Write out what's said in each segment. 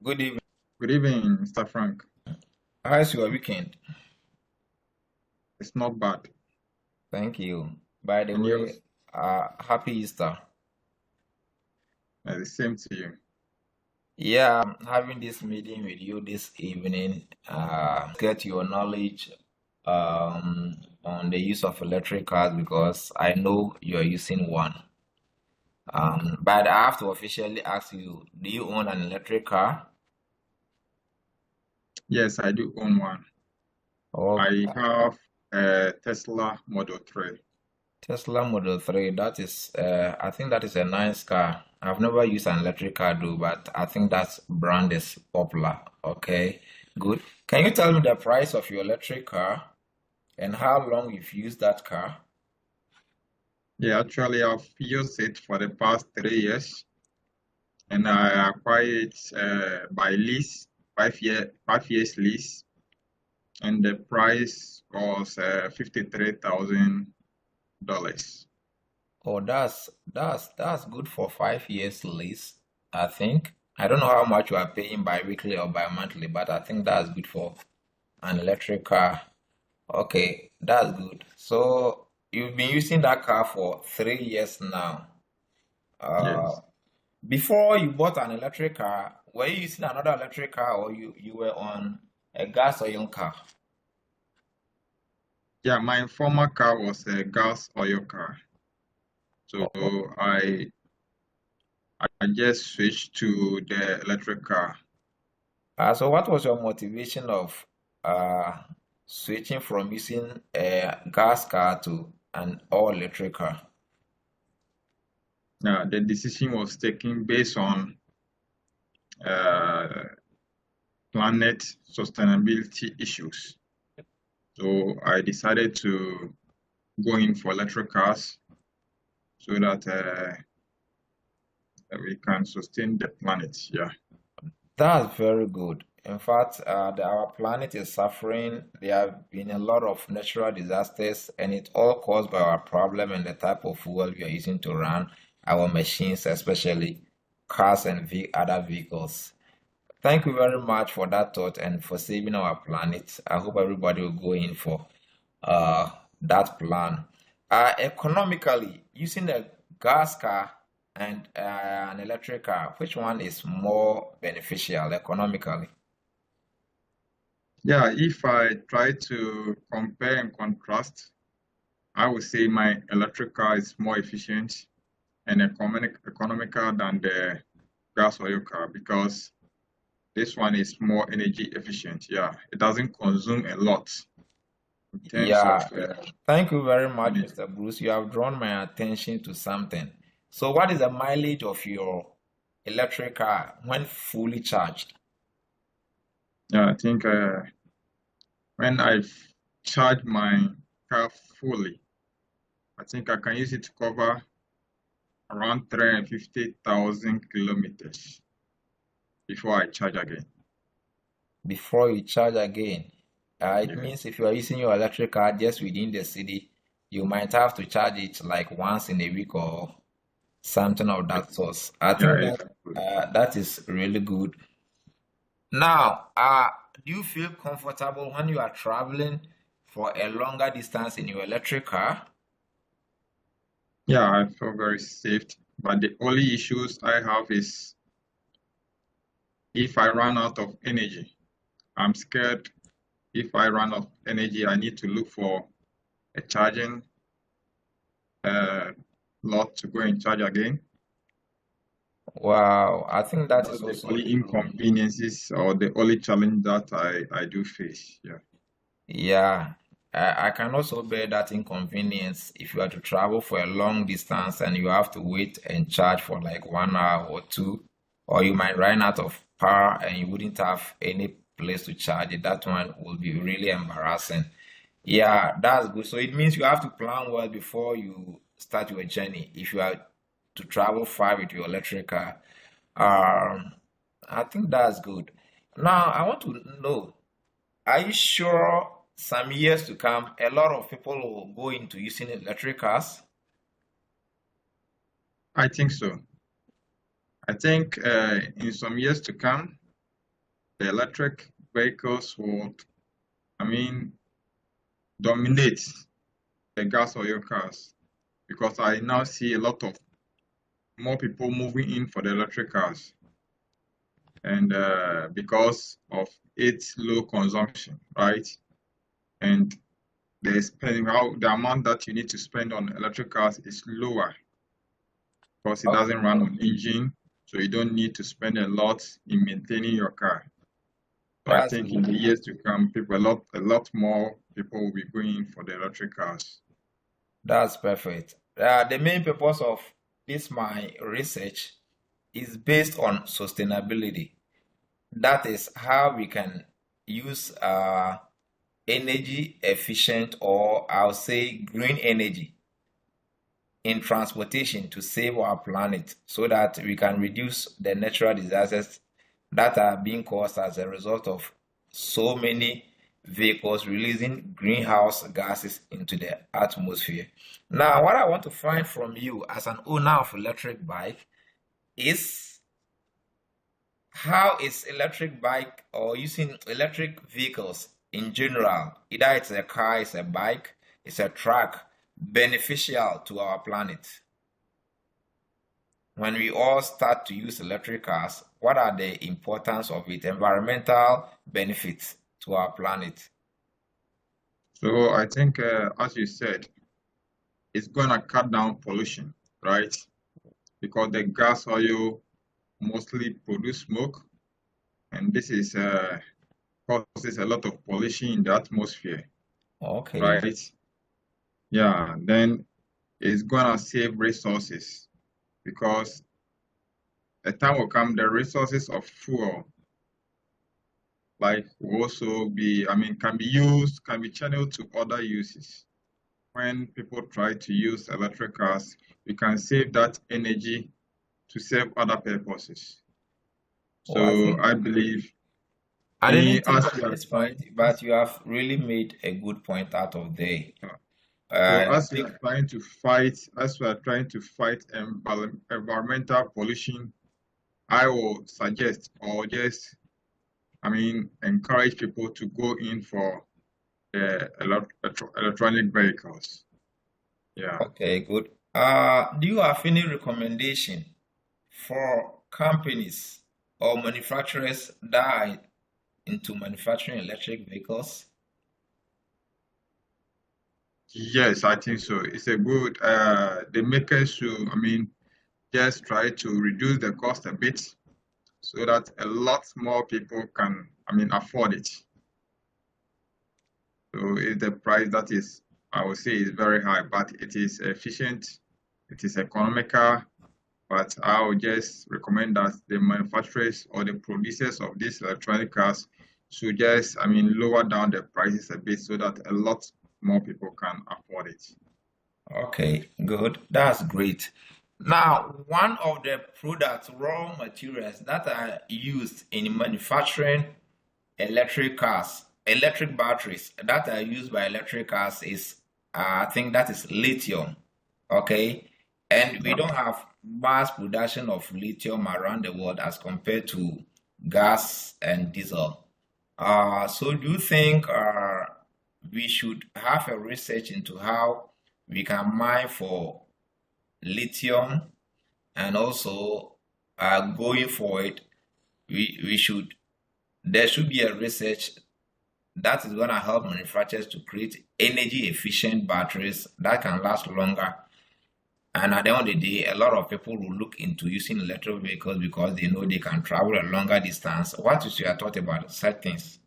Good evening. Good evening, Mr. Frank. How's your weekend? It's not bad. Thank you. By the And way, yours? happy Easter. The same to you. Yeah, I'm having this meeting with you this evening. Get your knowledge on the use of electric cars because I know you're using one. But I have to officially ask you, do you own an electric car? Yes, I do own one. Or I have a Tesla Model 3. Tesla Model 3, I think that is a nice car. I've never used an electric car though, but I think that brand is popular. Okay, good. Can you tell me the price of your electric car and how long you've used that car? Yeah, actually, I've used it for the past 3 years, and I acquired it by lease, 5 years lease, and the price was $53,000. Oh, that's good for 5 years lease, I think. I don't know how much you are paying bi-weekly or bi-monthly, but I think that's good for an electric car. Okay, that's good. So you've been using that car for 3 years now. Uh, Yes. Before you bought an electric car, were you using another electric car or you were on a gas oil car? Yeah, my former car was a gas oil car. So Oh, I just switched to the electric car. so what was your motivation of uh, switching from using a gas car to an all electric car? The decision was taken based on uh, planet sustainability issues. So I decided to go in for electric cars so that we can sustain the planet. Yeah. That's very good. In fact, our planet is suffering. There have been a lot of natural disasters, and it's all caused by our problem and the type of fuel we are using to run our machines, especially cars and other vehicles. Thank you very much for that thought and for saving our planet. I hope everybody will go in for uh, that plan. Economically, using a gas car and an electric car, which one is more beneficial economically? Yeah, if I try to compare and contrast, I would say my electric car is more efficient and economical than the gas oil car because this one is more energy efficient. Yeah, it doesn't consume a lot in terms of Yeah, thank you very much, energy. Mr. Bruce. You have drawn my attention to something. So, what is the mileage of your electric car when fully charged? Yeah, I think when I charge my car fully, I think I can use it to cover around 350,000 kilometers before I charge again. Before you charge again. It Yeah, means if you are using your electric car just within the city, you might have to charge it like once in a week or something of that sort. I yeah, think that exactly. that is really good. Now, do you feel comfortable when you are traveling for a longer distance in your electric car? Yeah, I feel very safe. But the only issues I have is if I run out of energy. I'm scared if I run out of energy, I need to look for a charging uh, lot to go and charge again. Wow, I think that That's is the also only true. inconveniences or the only challenge that I do face. Yeah. Yeah, I can also bear that inconvenience if you are to travel for a long distance and you have to wait and charge for like 1 hour or two, or you might run out of power and you wouldn't have any place to charge it. That one will be really embarrassing. Yeah, that's good. So it means you have to plan well before you start your journey. If you are to travel far with your electric car, um, I think that's good. Now, I want to know. Are you sure some years to come, a lot of people will go into using electric cars? I think so. I think in some years to come, the electric vehicles would, I mean, dominate the gas oil cars, because I now see a lot of more people moving in for the electric cars, and because of its low consumption, right? And the amount that you need to spend on electric cars is lower because it Okay. doesn't run on engine, so you don't need to spend a lot in maintaining your car. So I That's think in the good. years to come, a lot more people will be going for the electric cars. That's perfect. The main purpose of this my research is based on sustainability. That is how we can use energy efficient, or I'll say green energy in transportation to save our planet so that we can reduce the natural disasters that are being caused as a result of so many vehicles releasing greenhouse gases into the atmosphere. Now, what I want to find from you as an owner of electric bike is how is electric bike or using electric vehicles in general, either it's a car, it's a bike, it's a truck, beneficial to our planet? When we all start to use electric cars, what are the importance of it, environmental benefits to our planet? So I think, as you said, it's going to cut down pollution, right? Because the gas oil mostly produce smoke, and this is causes a lot of pollution in the atmosphere, Okay, right? Yeah, then it's gonna save resources because a time will come the resources of fuel like will also be, can be used, can be channeled to other uses. When people try to use electric cars, we can save that energy to serve other purposes. oh, I So think I believe I didn't think as of we are this point, trying, but you have really made a good point out of there. so And I as we think are trying to fight, environmental pollution, I will suggest or just, encourage people to go in for the electronic vehicles. Yeah. okay, good. Do you have any recommendation for companies or manufacturers that are into manufacturing electric vehicles? Yes, I think so. It's a good, the makers should, just try to reduce the cost a bit so that a lot more people can, afford it. So it's the price that is, I would say, is very high, but it is efficient, it is economical. But I would just recommend that the manufacturers or the producers of these electronic cars should just, lower down the prices a bit so that a lot more people can afford it. Okay, good. That's great. Now, one of the products, raw materials that are used in manufacturing electric cars, electric batteries that are used by electric cars is, I think that is lithium. Okay. And we Yeah. don't have mass production of lithium around the world as compared to gas and diesel. So do you think we should have a research into how we can mine for lithium, and also going forward, we should there should be a research that is going to help manufacturers to create energy efficient batteries that can last longer. And at the end of the day, a lot of people will look into using electric vehicles because they know they can travel a longer distance. What is your thought about such things?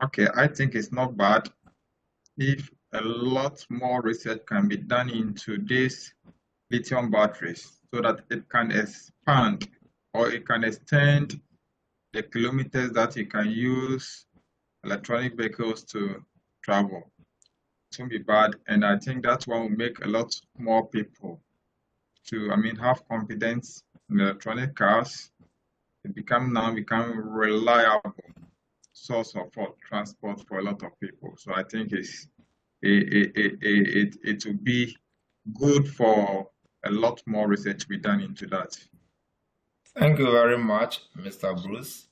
Okay, I think it's not bad if a lot more research can be done into these lithium batteries so that it can expand or it can extend the kilometers that you can use electronic vehicles to travel. It won't be bad, and I think that one will make a lot more people to, have confidence in electronic cars. It become reliable source of transport for a lot of people. So I think it will be good for a lot more research to be done into that. Thank you very much, Mr. Bruce.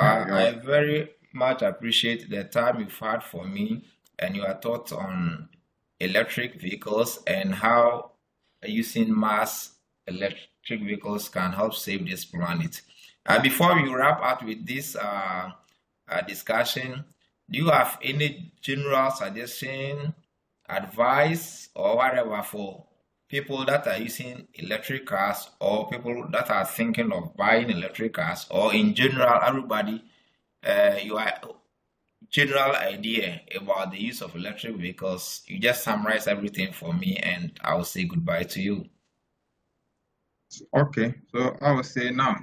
Yeah, I you're very much appreciate the time you've had for me and your thoughts on electric vehicles and how using mass electric vehicles can help save this planet. Before we wrap up with this discussion, do you have any general suggestion, advice, or whatever for people that are using electric cars or people that are thinking of buying electric cars or in general, everybody, your general idea about the use of electric vehicles? You just summarize everything for me and I'll say goodbye to you. okay. So I would say now,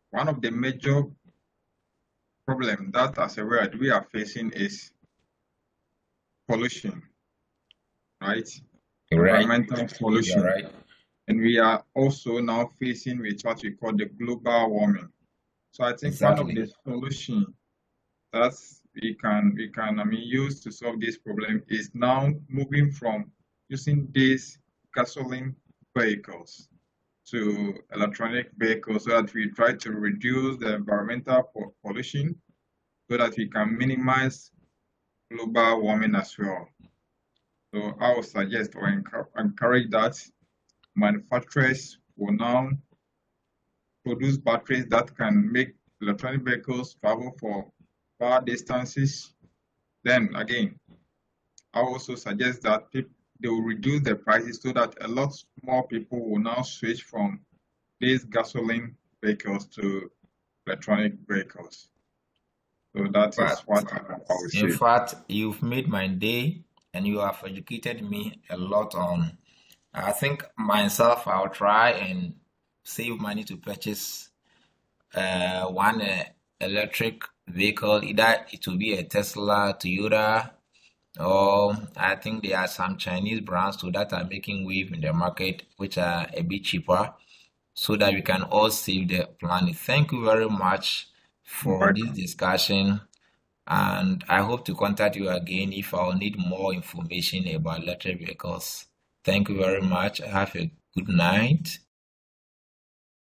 one of the major problems that as a world we are facing is pollution, right? You're right. Environmental You're pollution. right. And we are also now facing with what we call the global warming. So I think one of the Exactly. solutions that we can use to solve this problem is now moving from using these gasoline vehicles to electronic vehicles so that we try to reduce the environmental pollution so that we can minimize global warming as well. So I would suggest or encourage that manufacturers will now produce batteries that can make electronic vehicles travel for far distances. Then again, I also suggest that they will reduce the prices so that a lot more people will now switch from these gasoline vehicles to electronic vehicles. So that is But what I would in say. fact, you've made my day and you have educated me a lot on. I think myself, I'll try and save money to purchase one electric vehicle. Either it will be a Tesla, Toyota, or I think there are some Chinese brands too that are making wave in the market, which are a bit cheaper, so that we can all save the planet. Thank you very much for this Welcome. discussion. And I hope to contact you again if I'll need more information about electric vehicles. Thank you very much. Have a good night.